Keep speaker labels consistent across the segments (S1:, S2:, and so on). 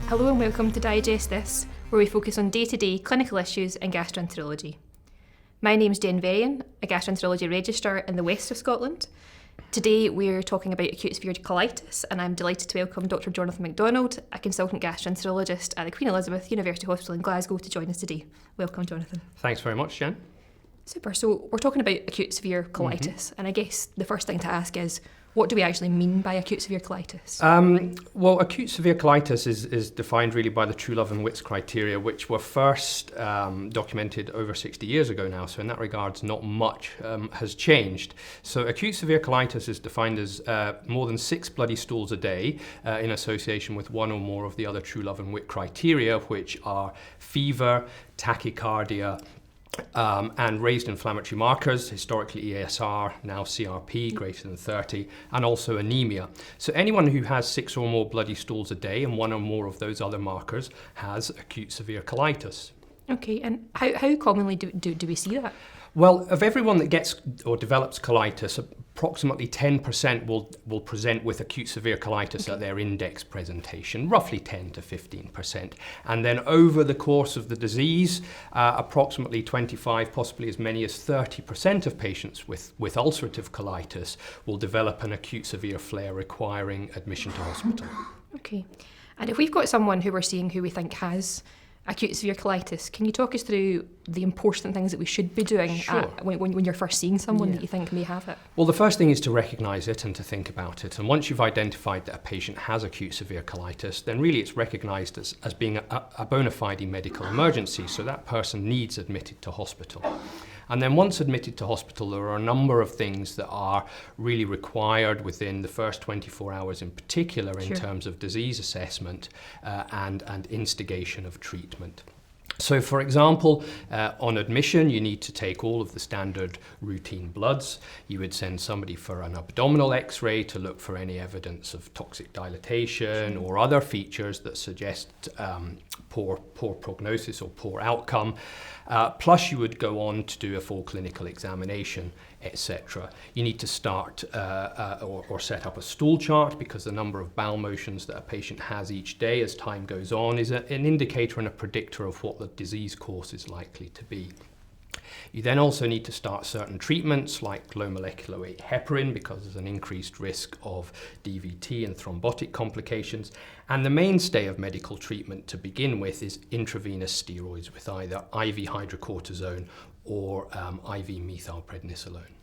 S1: Hello and welcome to Digest This, where we focus on day-to-day clinical issues in gastroenterology. My name's Jen Veryan, a gastroenterology registrar in the west of Scotland. Today we're talking about acute severe colitis, and I'm delighted to welcome Dr Jonathan Macdonald, a consultant gastroenterologist at the Queen Elizabeth University Hospital in Glasgow, to join us today. Welcome, Jonathan.
S2: Thanks very much, Jen.
S1: Super. So we're talking about acute severe colitis, and I guess the first thing to ask is, what do we actually mean by acute severe colitis?
S2: Well, acute severe colitis is defined really by the Truelove and Witts criteria, which were first documented over 60 years ago now. So in that regards, not much has changed. So acute severe colitis is defined as more than 6 bloody stools a day in association with one or more of the other Truelove and Witts criteria, which are fever, tachycardia, and raised inflammatory markers, historically ESR, now CRP, greater than 30, and also anemia. So anyone who has 6 or more bloody stools a day and one or more of those other markers has acute severe colitis.
S1: Okay, and how commonly do we see that?
S2: Well, of everyone that gets or develops colitis, approximately 10% will present with acute severe colitis at their index presentation, roughly 10 to 15%. And then over the course of the disease, approximately 25, possibly as many as 30% of patients with ulcerative colitis will develop an acute severe flare requiring admission to hospital. Okay.
S1: And if we've got someone who we're seeing who we think has acute severe colitis, can you talk us through the important things that we should be doing when you're first seeing someone that you think may have it?
S2: Well, the first thing is to recognise it and to think about it. And once you've identified that a patient has acute severe colitis, then really it's recognised as being a bona fide medical emergency. So that person needs admitted to hospital. And then once admitted to hospital, there are a number of things that are really required within the first 24 hours in particular in terms of disease assessment and instigation of treatment. So, for example, on admission, you need to take all of the standard routine bloods. You would send somebody for an abdominal X-ray to look for any evidence of toxic dilatation or other features that suggest poor prognosis or poor outcome. Plus, you would go on to do a full clinical examination, etc. You need to start or set up a stool chart, because the number of bowel motions that a patient has each day as time goes on is an indicator and a predictor of what the disease course is likely to be. You then also need to start certain treatments like low molecular weight heparin, because there's an increased risk of DVT and thrombotic complications. And the mainstay of medical treatment to begin with is intravenous steroids with either IV hydrocortisone or IV methylprednisolone.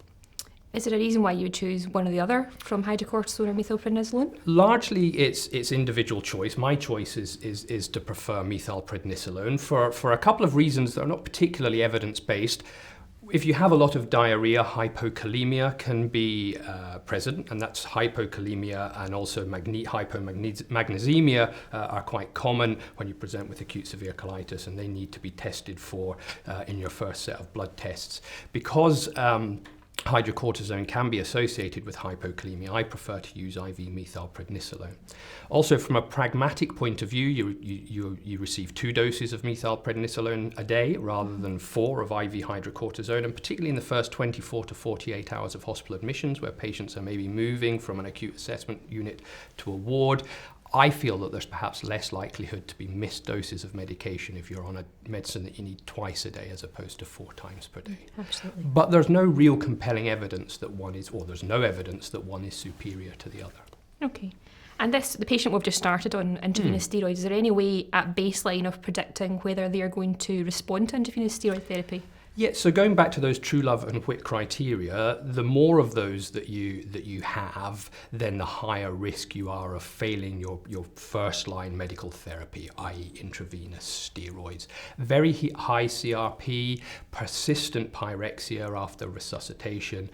S1: Is there a reason why you would choose one or the other from hydrocortisone or methylprednisolone?
S2: Largely, it's individual choice. My choice is to prefer methylprednisolone for a couple of reasons that are not particularly evidence-based. If you have a lot of diarrhea, hypokalemia can be present, and that's hypokalemia and also hypomagnesemia are quite common when you present with acute severe colitis, and they need to be tested for in your first set of blood tests. Because hydrocortisone can be associated with hypokalemia, I prefer to use IV methylprednisolone. Also, from a pragmatic point of view, you receive 2 doses of methylprednisolone a day rather than 4 of IV hydrocortisone, and particularly in the first 24 to 48 hours of hospital admissions, where patients are maybe moving from an acute assessment unit to a ward, I feel that there's perhaps less likelihood to be missed doses of medication if you're on a medicine that you need twice a day as opposed to 4 times per day.
S1: Absolutely.
S2: But there's no real compelling evidence that one is, or there's no evidence that one is superior to the other.
S1: Okay. And the patient we've just started on intravenous steroids, is there any way at baseline of predicting whether they are going to respond to intravenous steroid therapy?
S2: Yeah, so going back to those Truelove and Witts criteria, the more of those that you have, then the higher risk you are of failing your first line medical therapy, i.e. intravenous steroids. Very high CRP, persistent pyrexia after resuscitation,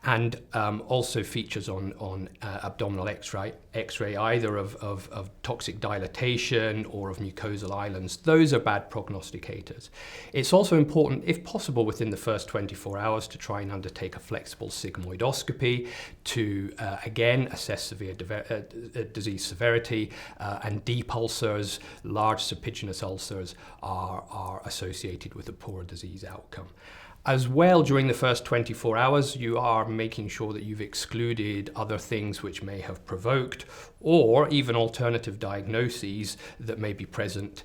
S2: and also features on abdominal X-ray either of toxic dilatation or of mucosal islands. Those are bad prognosticators. It's also important, if possible, within the first 24 hours to try and undertake a flexible sigmoidoscopy to, again, assess severe disease severity, and deep ulcers, large serpiginous ulcers are associated with a poor disease outcome. As well, during the first 24 hours, you are making sure that you've excluded other things which may have provoked, or even alternative diagnoses that may be present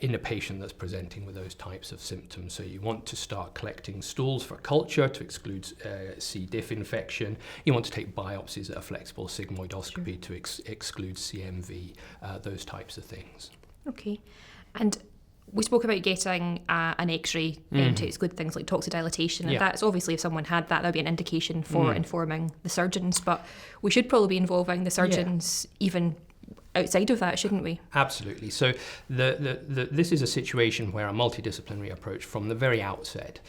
S2: in a patient that's presenting with those types of symptoms. So you want to start collecting stools for culture to exclude C. diff infection. You want to take biopsies at a flexible sigmoidoscopy to exclude CMV, those types of things.
S1: Okay. And we spoke about getting an X-ray to exclude things like toxodilatation, and that's obviously, if someone had that would be an indication for informing the surgeons, but we should probably be involving the surgeons even outside of that, shouldn't we?
S2: Absolutely. So this is a situation where a multidisciplinary approach from the very outset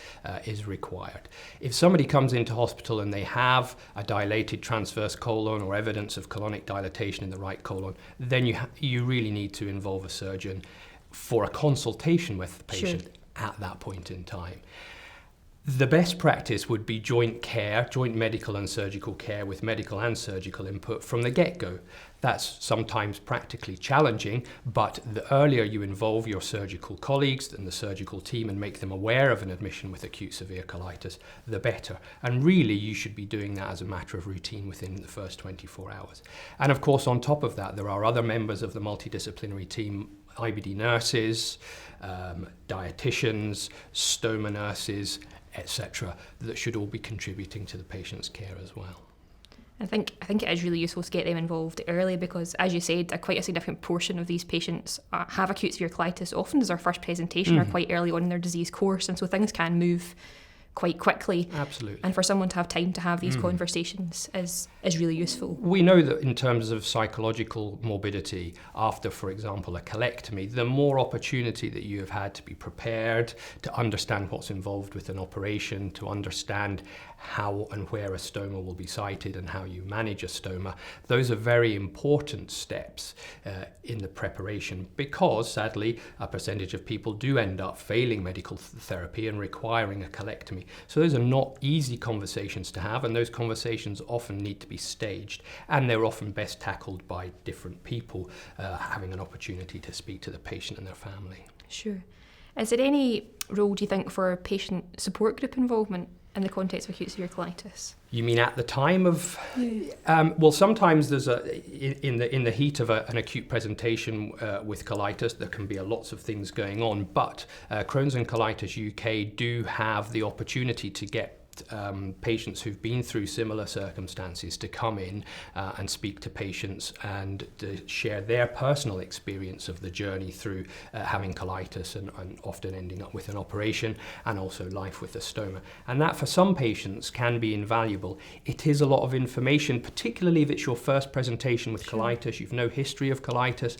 S2: is required. If somebody comes into hospital and they have a dilated transverse colon or evidence of colonic dilatation in the right colon, then you really need to involve a surgeon for a consultation with the patient at that point in time. The best practice would be joint medical and surgical care with medical and surgical input from the get-go. That's sometimes practically challenging, but the earlier you involve your surgical colleagues and the surgical team and make them aware of an admission with acute severe colitis, the better. And really, you should be doing that as a matter of routine within the first 24 hours. And of course, on top of that, there are other members of the multidisciplinary team, IBD nurses, dietitians, stoma nurses, etc., that should all be contributing to the patient's care as well.
S1: I think it is really useful to get them involved early because, as you said, quite a significant portion of these patients have acute severe colitis, often as their first presentation or quite early on in their disease course, and so things can move quite quickly.
S2: Absolutely.
S1: And for someone to have time to have these conversations is really useful.
S2: We know that in terms of psychological morbidity, after, for example, a colectomy, the more opportunity that you have had to be prepared, to understand what's involved with an operation, to understand how and where a stoma will be sited and how you manage a stoma, those are very important steps in the preparation because, sadly, a percentage of people do end up failing medical therapy and requiring a colectomy. So those are not easy conversations to have, and those conversations often need to be staged, and they're often best tackled by different people having an opportunity to speak to the patient and their family.
S1: Sure. Is there any role, do you think, for patient support group involvement in the context of acute severe colitis?
S2: You mean at the time of? Well, sometimes there's in the heat of an acute presentation with colitis, there can be lots of things going on. But Crohn's and Colitis UK do have the opportunity to get patients who've been through similar circumstances to come in and speak to patients and to share their personal experience of the journey through having colitis and often ending up with an operation and also life with a stoma. And that for some patients can be invaluable. It is a lot of information, particularly if it's your first presentation with colitis, you've no history of colitis.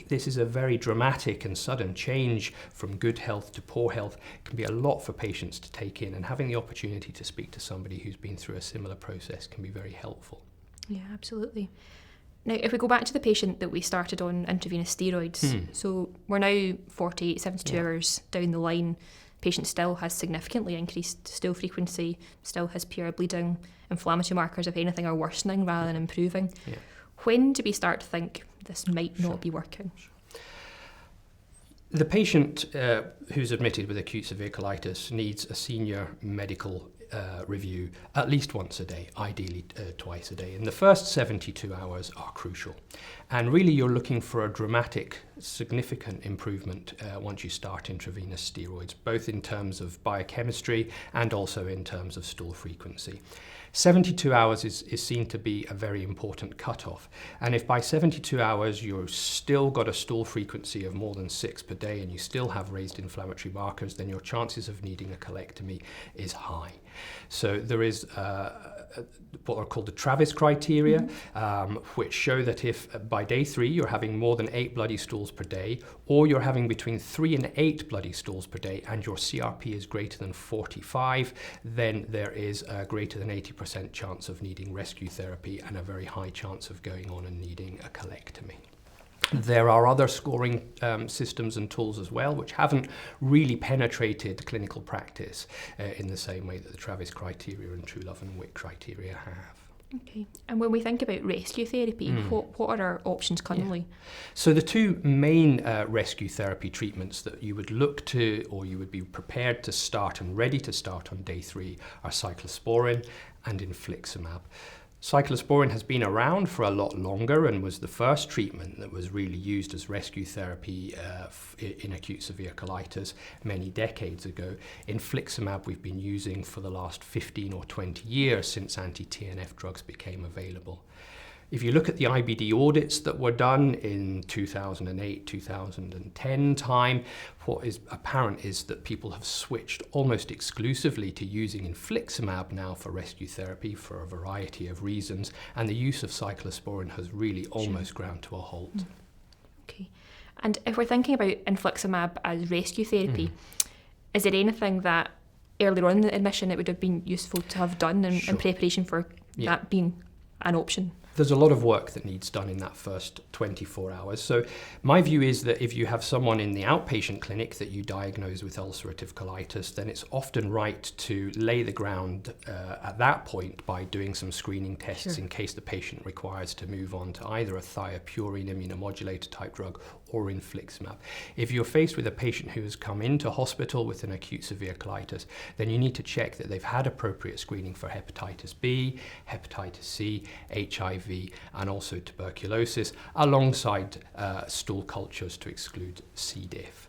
S2: This is a very dramatic and sudden change from good health to poor health. It can be a lot for patients to take in, and having the opportunity to speak to somebody who's been through a similar process can be very helpful.
S1: Yeah, absolutely. Now, if we go back to the patient that we started on intravenous steroids, so we're now 48, 72 hours down the line, patient still has significantly increased stool frequency, still has PR bleeding, inflammatory markers, if anything, are worsening rather than improving. Yeah. When do we start to think this might not be working?
S2: The patient who's admitted with acute severe colitis needs a senior medical review at least once a day, ideally twice a day. And the first 72 hours are crucial. And really you're looking for a dramatic, significant improvement once you start intravenous steroids, both in terms of biochemistry and also in terms of stool frequency. 72 hours is seen to be a very important cutoff. And if by 72 hours you've still got a stool frequency of more than 6 per day and you still have raised inflammatory markers, then your chances of needing a colectomy is high. So there is what are called the Travis criteria, which show that if by day 3 you're having more than 8 bloody stools per day, or you're having between 3 and 8 bloody stools per day, and your CRP is greater than 45, then there is a greater than 80% chance of needing rescue therapy and a very high chance of going on and needing a colectomy. There are other scoring systems and tools as well, which haven't really penetrated clinical practice in the same way that the Travis criteria and Truelove and Wick criteria have.
S1: Okay. And when we think about rescue therapy, what are our options currently?
S2: Yeah. So the two main rescue therapy treatments that you would look to or you would be prepared to start and ready to start on day 3 are cyclosporin and infliximab. Cyclosporin has been around for a lot longer and was the first treatment that was really used as rescue therapy in acute severe colitis many decades ago. Infliximab we've been using for the last 15 or 20 years since anti-TNF drugs became available. If you look at the IBD audits that were done in 2008, 2010 time, what is apparent is that people have switched almost exclusively to using infliximab now for rescue therapy for a variety of reasons, and the use of cyclosporin has really almost ground to a halt.
S1: Okay. And if we're thinking about infliximab as rescue therapy, is there anything that earlier on in the admission it would have been useful to have done in preparation for that being an option?
S2: There's a lot of work that needs done in that first 24 hours. So my view is that if you have someone in the outpatient clinic that you diagnose with ulcerative colitis, then it's often right to lay the ground at that point by doing some screening tests in case the patient requires to move on to either a thiopurine immunomodulator type drug or infliximab. If you're faced with a patient who has come into hospital with an acute severe colitis, then you need to check that they've had appropriate screening for hepatitis B, hepatitis C, HIV, and also tuberculosis, alongside stool cultures to exclude C. diff.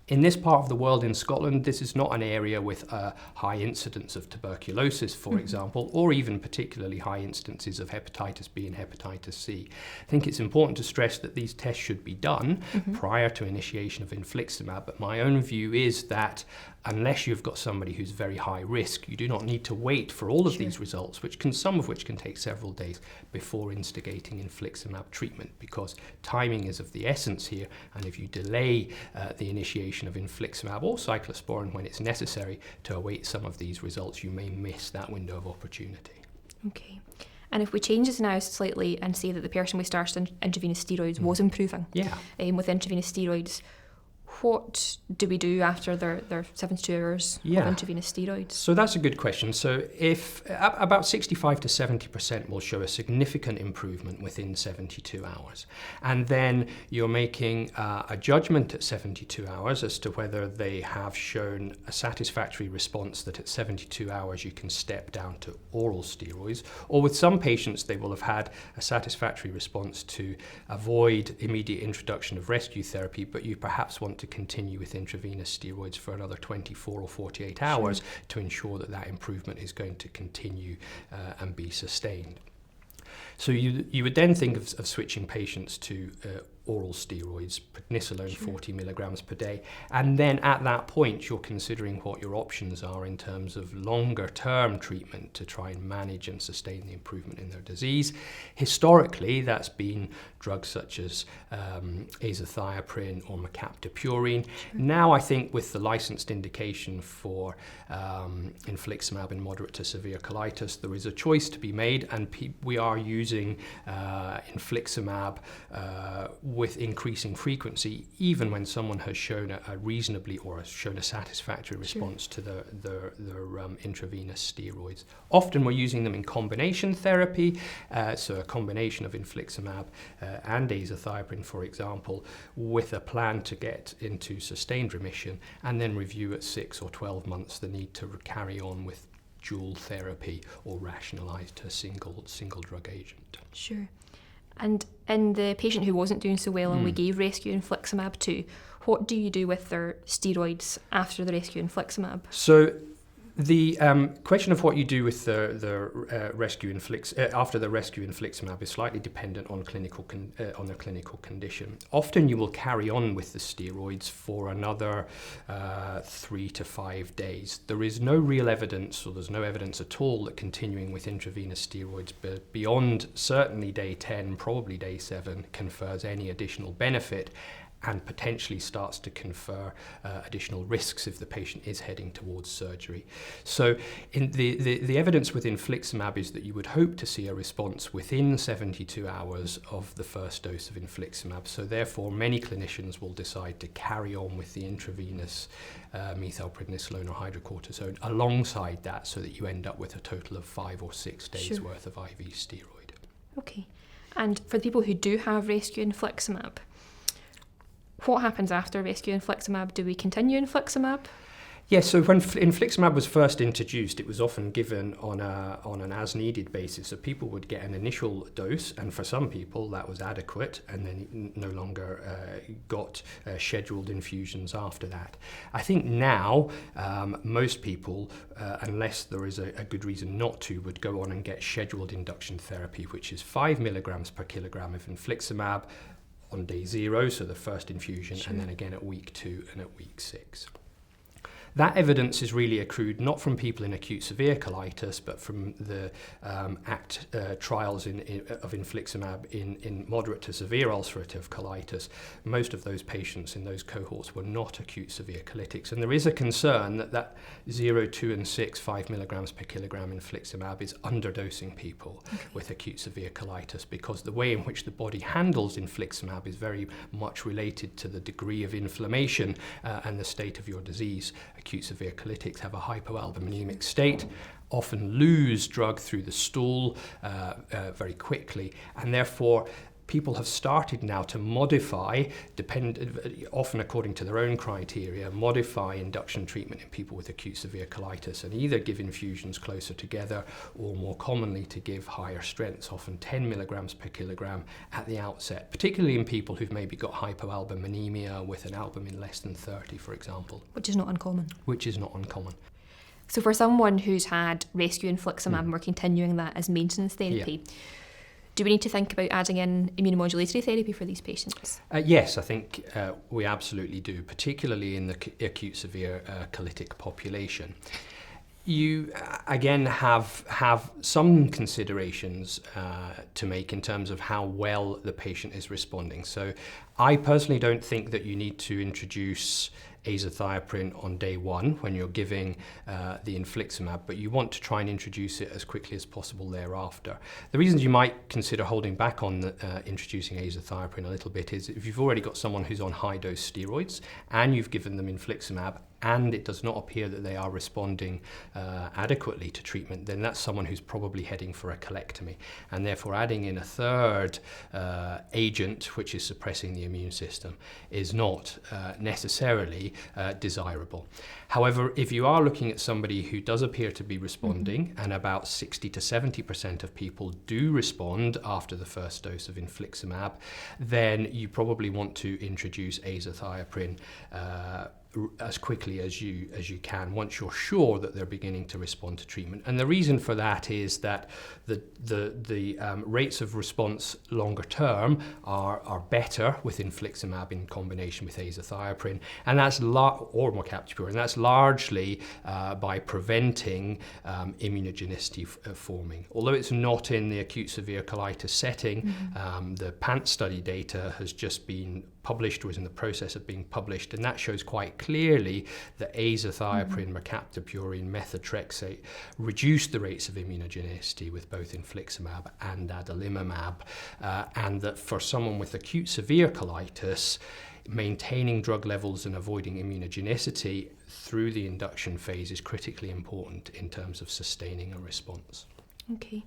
S2: In this part of the world, in Scotland, this is not an area with a high incidence of tuberculosis, for example, or even particularly high instances of hepatitis B and hepatitis C. I think it's important to stress that these tests should be done prior to initiation of infliximab, but my own view is that unless you've got somebody who's very high risk, you do not need to wait for all of these results, some of which can take several days, before instigating infliximab treatment, because timing is of the essence here, and if you delay the initiation of infliximab or cyclosporin when it's necessary to await some of these results, you may miss that window of opportunity.
S1: Okay. And if we change this now slightly and say that the person we started intravenous steroids was improving with intravenous steroids, what do we do after their 72 hours of intravenous steroids?
S2: So that's a good question. So if about 65 to 70% will show a significant improvement within 72 hours. And then you're making a judgment at 72 hours as to whether they have shown a satisfactory response that at 72 hours you can step down to oral steroids. Or with some patients, they will have had a satisfactory response to avoid immediate introduction of rescue therapy, but you perhaps want to continue with intravenous steroids for another 24 or 48 hours to ensure that that improvement is going to continue and be sustained. So you would then think of switching patients to oral steroids, prednisolone 40 milligrams per day, and then at that point you're considering what your options are in terms of longer term treatment to try and manage and sustain the improvement in their disease. Historically, that's been drugs such as azathioprine or mercaptopurine. Now I think with the licensed indication for infliximab in moderate to severe colitis, there is a choice to be made, and we are using infliximab with increasing frequency, even when someone has shown a reasonably or has shown a satisfactory response to their intravenous steroids. Often we're using them in combination therapy, so a combination of infliximab and azathioprine, for example, with a plan to get into sustained remission, and then review at 6 or 12 months the need to carry on with dual therapy or rationalise to a single drug agent.
S1: Sure. And in the patient who wasn't doing so well and we gave rescue infliximab to, what do you do with their steroids after the rescue infliximab?
S2: So the question of what you do with after the rescue infliximab is slightly dependent on on the clinical condition. Often you will carry on with the steroids for another 3 to 5 days. There is no real evidence, or there's no evidence at all, that continuing with intravenous steroids beyond certainly day 10, probably day 7, confers any additional benefit, and potentially starts to confer additional risks if the patient is heading towards surgery. So in the evidence with infliximab is that you would hope to see a response within 72 hours of the first dose of infliximab. So therefore, many clinicians will decide to carry on with the intravenous methylprednisolone or hydrocortisone alongside that, so that you end up with a total of 5 or 6 days worth of IV steroid.
S1: Okay. And for the people who do have rescue infliximab, what happens after rescue infliximab? Do we continue infliximab?
S2: Yes, so when infliximab was first introduced, it was often given on an as-needed basis. So people would get an initial dose, and for some people that was adequate, and then no longer got scheduled infusions after that. I think now most people, unless there is a good reason not to, would go on and get scheduled induction therapy, which is 5 milligrams per kilogram of infliximab on day 0, so the first infusion, sure, and then again at week 2 and at week 6. That evidence is really accrued not from people in acute severe colitis, but from the ACT trials of infliximab in moderate to severe ulcerative colitis. Most of those patients in those cohorts were not acute severe colitics. And there is a concern that 0, 2 and 6, 5 milligrams per kilogram infliximab is underdosing people with acute severe colitis, because the way in which the body handles infliximab is very much related to the degree of inflammation and the state of your disease. Acute severe colitics have a hypoalbuminemic state, often lose drug through the stool very quickly, and therefore people have started now to modify, often according to their own criteria, modify induction treatment in people with acute severe colitis, and either give infusions closer together or more commonly to give higher strengths, often 10 milligrams per kilogram at the outset, particularly in people who've maybe got hypoalbuminemia with an albumin less than 30, for example.
S1: Which is not uncommon.
S2: Which is not uncommon.
S1: So for someone who's had rescue infliximab and we're continuing that as maintenance therapy, do we need to think about adding in immunomodulatory therapy for these patients?
S2: Yes, I think we absolutely do, particularly in the acute severe colitic population. You, again, have some considerations to make in terms of how well the patient is responding. So I personally don't think that you need to introduce azathioprine on day 1 when you're giving the infliximab, but you want to try and introduce it as quickly as possible thereafter. The reasons you might consider holding back on introducing azathioprine a little bit is if you've already got someone who's on high-dose steroids and you've given them infliximab and it does not appear that they are responding adequately to treatment, then that's someone who's probably heading for a colectomy. And therefore adding in a third agent, which is suppressing the immune system, is not necessarily desirable. However, if you are looking at somebody who does appear to be responding, and about 60 to 70% of people do respond after the first dose of infliximab, then you probably want to introduce azathioprine as quickly as you can once you're sure that they're beginning to respond to treatment. And the reason for that is that the rates of response longer term are better with infliximab in combination with azathioprine, and that's or mocaptopur, and that's largely by preventing immunogenicity forming. Although it's not in the acute severe colitis setting, the PANT study data has just been published or is in the process of being published, and that shows quite clearly that azathioprine, mercaptopurine, methotrexate reduced the rates of immunogenicity with both infliximab and adalimumab, and that for someone with acute severe colitis, maintaining drug levels and avoiding immunogenicity through the induction phase is critically important in terms of sustaining a response.
S1: Okay.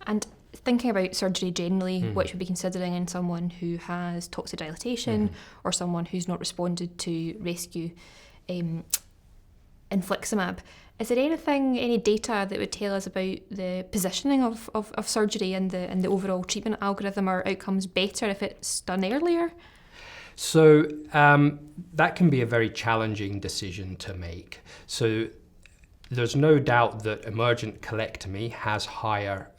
S1: And thinking about surgery generally, which would be considering in someone who has toxic dilatation or someone who's not responded to rescue infliximab, is there any data that would tell us about the positioning of surgery and the overall treatment algorithm or outcomes better if it's done earlier?
S2: So that can be a very challenging decision to make. So there's no doubt that emergent colectomy has higher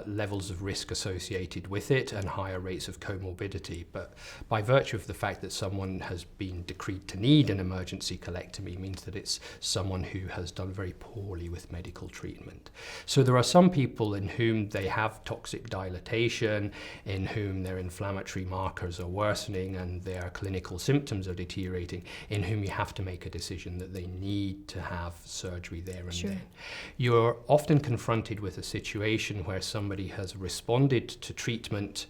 S2: levels of risk associated with it and higher rates of comorbidity, but by virtue of the fact that someone has been decreed to need an emergency colectomy means that it's someone who has done very poorly with medical treatment. So there are some people in whom they have toxic dilatation, in whom their inflammatory markers are worsening and their clinical symptoms are deteriorating, in whom you have to make a decision that they need to have surgery there and then. You're often confronted with a situation where somebody has responded to treatment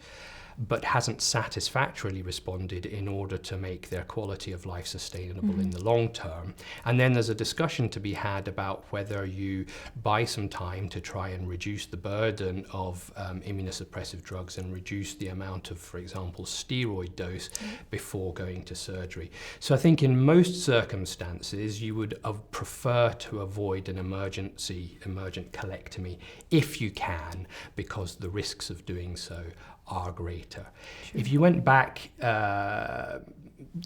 S2: but hasn't satisfactorily responded in order to make their quality of life sustainable in the long term. And then there's a discussion to be had about whether you buy some time to try and reduce the burden of immunosuppressive drugs and reduce the amount of, for example, steroid dose before going to surgery. So I think in most circumstances you would prefer to avoid an emergent colectomy if you can, because the risks of doing so are greater. Sure. If you went back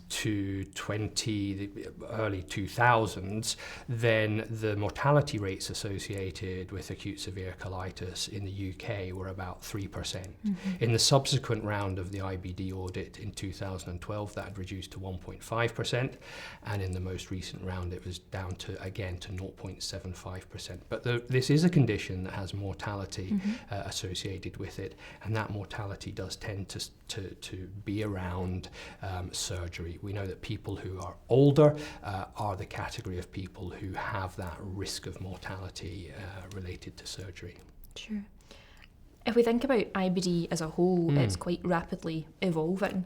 S2: to the early 2000s, then the mortality rates associated with acute severe colitis in the UK were about 3%. In the subsequent round of the IBD audit in 2012, that had reduced to 1.5%, and in the most recent round it was down to 0.75%. But this is a condition that has mortality associated with it, and that mortality does tend to be around surgery. We know that people who are older are the category of people who have that risk of mortality related to surgery.
S1: Sure. If we think about IBD as a whole, it's quite rapidly evolving.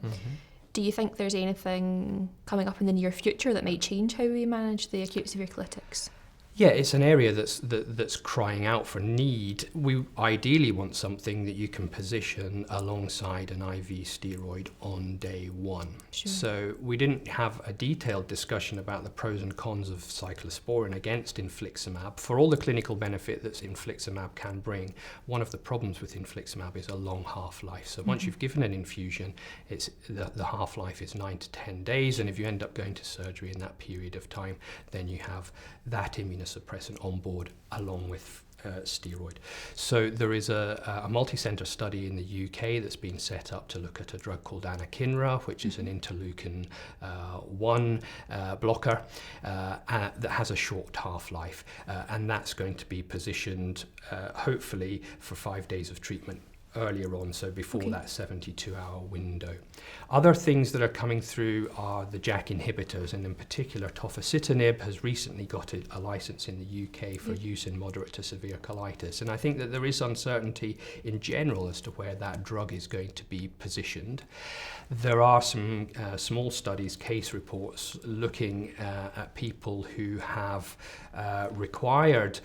S1: Do you think there's anything coming up in the near future that might change how we manage the acute severe colitis?
S2: Yeah, it's an area that's crying out for need. We ideally want something that you can position alongside an IV steroid on day one. Sure. So we didn't have a detailed discussion about the pros and cons of cyclosporin against infliximab. For all the clinical benefit that infliximab can bring, one of the problems with infliximab is a long half-life. So once you've given an infusion, the half-life is 9 to 10 days, and if you end up going to surgery in that period of time, then you have that immunosuppressant on board along with steroid. So there is a multi-center study in the UK that's been set up to look at a drug called anakinra, which is an interleukin-1 blocker that has a short half-life, and that's going to be positioned hopefully for 5 days of treatment earlier on, so before that 72-hour window. Other things that are coming through are the JAK inhibitors, and in particular tofacitinib has recently got a license in the UK for use in moderate to severe colitis, and I think that there is uncertainty in general as to where that drug is going to be positioned. There are some small studies, case reports, looking at people who have required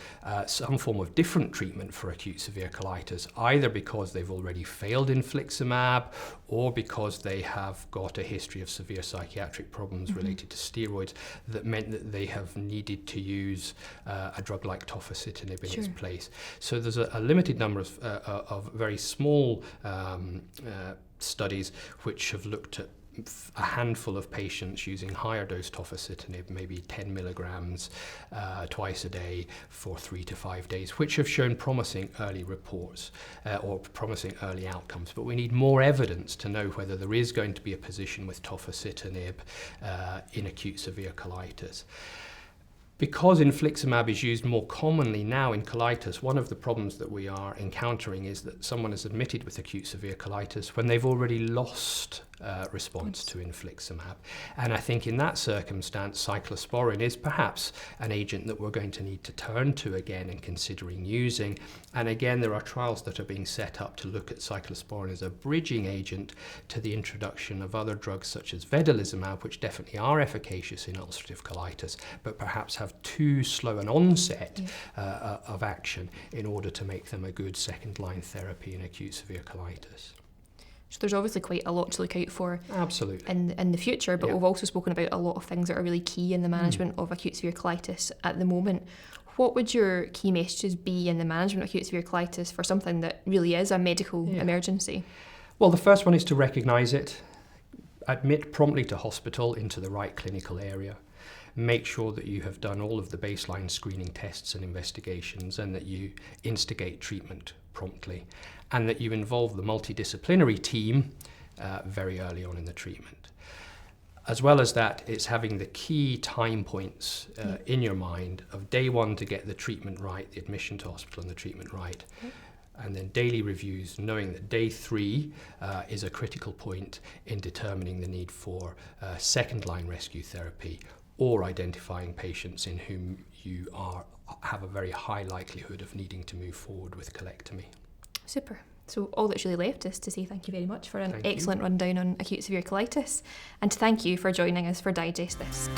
S2: some form of different treatment for acute severe colitis, either because they've already failed infliximab or because they have got a history of severe psychiatric problems related to steroids that meant that they have needed to use a drug like tofacitinib in its place. So there's a limited number of very small studies which have looked at a handful of patients using higher dose tofacitinib, maybe 10 milligrams twice a day for 3 to 5 days, which have shown promising early reports or promising early outcomes. But we need more evidence to know whether there is going to be a position with tofacitinib in acute severe colitis. Because infliximab is used more commonly now in colitis, one of the problems that we are encountering is that someone is admitted with acute severe colitis when they've already lost response to infliximab. And I think in that circumstance, cyclosporin is perhaps an agent that we're going to need to turn to again and considering using. And again, there are trials that are being set up to look at cyclosporin as a bridging agent to the introduction of other drugs such as vedolizumab, which definitely are efficacious in ulcerative colitis, but perhaps have too slow an onset of action in order to make them a good second-line therapy in acute severe colitis.
S1: So there's obviously quite a lot to look out for in the future, but we've also spoken about a lot of things that are really key in the management of acute severe colitis at the moment. What would your key messages be in the management of acute severe colitis for something that really is a medical emergency?
S2: Well, the first one is to recognise it, admit promptly to hospital into the right clinical area. Make sure that you have done all of the baseline screening tests and investigations and that you instigate treatment promptly and that you involve the multidisciplinary team very early on in the treatment. As well as that, it's having the key time points in your mind of day one to get the treatment right, the admission to hospital and the treatment right. And then daily reviews, knowing that day 3 is a critical point in determining the need for second-line rescue therapy or identifying patients in whom you have a very high likelihood of needing to move forward with colectomy.
S1: Super. So all that's really left is to say thank you very much for an
S2: Thank you.
S1: excellent rundown on acute severe colitis, and to thank you for joining us for Digest This.